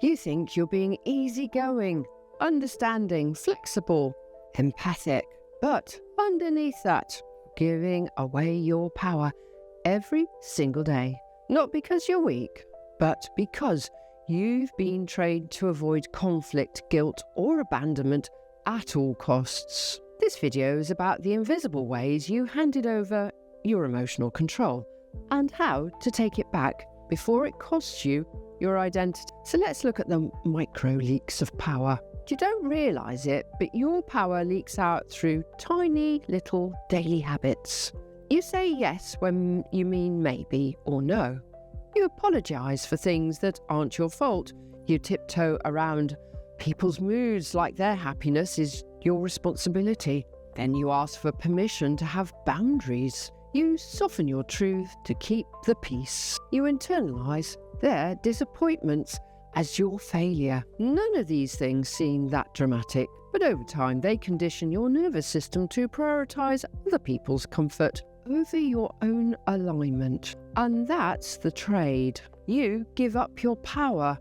You think you're being easygoing, understanding, flexible, empathic. But underneath that, giving away your power every single day. Not because you're weak, but because you've been trained to avoid conflict, guilt, or abandonment at all costs. This video is about the invisible ways you handed over your emotional control and how to take it back before it costs you your identity. So let's look at the micro leaks of power. You don't realise it, but your power leaks out through tiny little daily habits. You say yes when you mean maybe or no. You apologise for things that aren't your fault. You tiptoe around people's moods like their happiness is your responsibility. Then you ask for permission to have boundaries. You soften your truth to keep the peace. You internalise their disappointments as your failure. None of these things seem that dramatic, but over time they condition your nervous system to prioritise other people's comfort over your own alignment. And that's the trade. You give up your power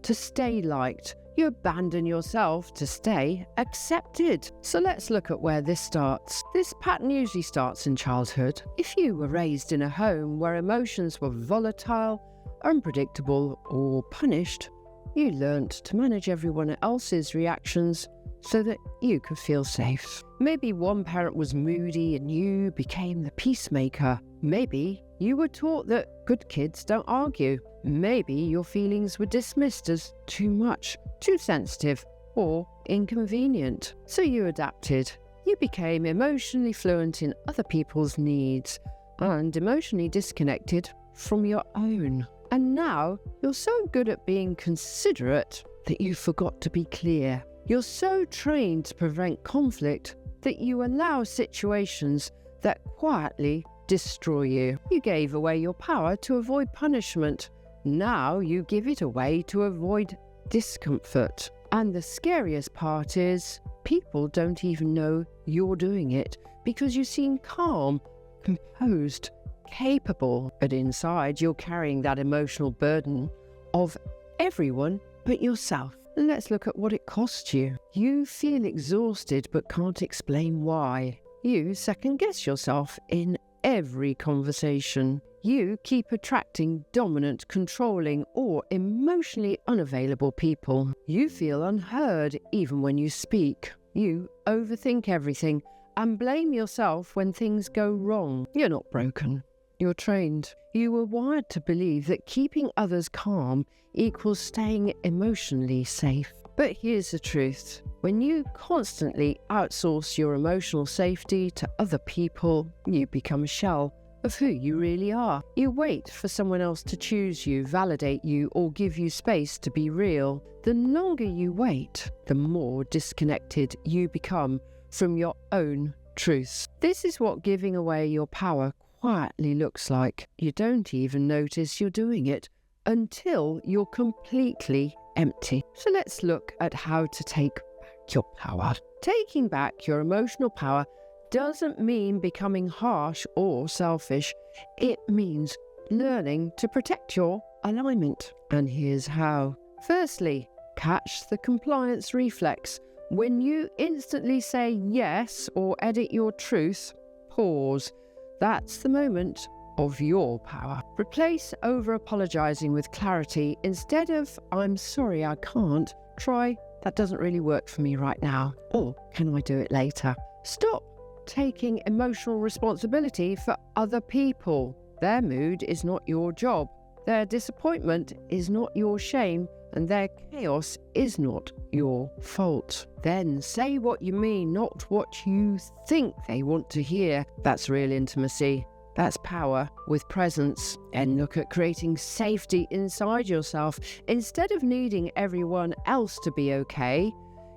to stay liked. You abandon yourself to stay accepted. So let's look at where this starts. This pattern usually starts in childhood. If you were raised in a home where emotions were volatile, unpredictable, or punished, you learnt to manage everyone else's reactions so that you could feel safe. Maybe one parent was moody and you became the peacemaker. Maybe you were taught that good kids don't argue. Maybe your feelings were dismissed as too much, too sensitive, or inconvenient. So you adapted. You became emotionally fluent in other people's needs and emotionally disconnected from your own. And now you're so good at being considerate that you forgot to be clear. You're so trained to prevent conflict that you allow situations that quietly destroy you. You gave away your power to avoid punishment. Now you give it away to avoid discomfort. And the scariest part is people don't even know you're doing it because you seem calm, composed, capable, but inside you're carrying that emotional burden of everyone but yourself. And let's look at what it costs you. You feel exhausted but can't explain why. You second guess yourself in every conversation. You keep attracting dominant, controlling, or emotionally unavailable people. You feel unheard even when you speak. You overthink everything and blame yourself when things go wrong. You're not broken. You're trained. You were wired to believe that keeping others calm equals staying emotionally safe. But here's the truth. When you constantly outsource your emotional safety to other people, you become a shell of who you really are. You wait for someone else to choose you, validate you, or give you space to be real. The longer you wait, the more disconnected you become from your own truths. This is what giving away your power quietly looks like. You don't even notice you're doing it until you're completely empty. So let's look at how to take back your power. Taking back your emotional power doesn't mean becoming harsh or selfish. It means learning to protect your alignment. And here's how. Firstly, catch the compliance reflex. When you instantly say yes or edit your truth, pause. That's the moment of your power. Replace over-apologising with clarity. Instead of, I'm sorry I can't, try, that doesn't really work for me right now, or can I do it later? Stop taking emotional responsibility for other people. Their mood is not your job. Their disappointment is not your shame, and their chaos is not your fault. Then say what you mean, not what you think they want to hear. That's real intimacy. That's power with presence. And look at creating safety inside yourself. Instead of needing everyone else to be okay,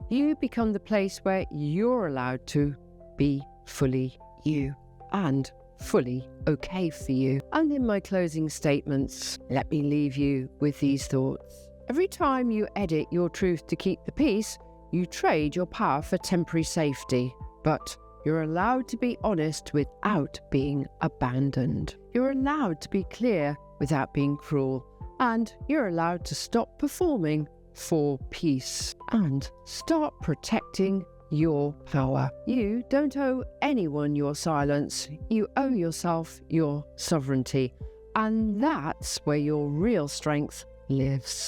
you become the place where you're allowed to be fully you and fully okay for you. And in my closing statements, let me leave you with these thoughts. Every time you edit your truth to keep the peace, you trade your power for temporary safety. But you're allowed to be honest without being abandoned. You're allowed to be clear without being cruel. And you're allowed to stop performing for peace and start protecting your power. You don't owe anyone your silence. You owe yourself your sovereignty. And that's where your real strength lives.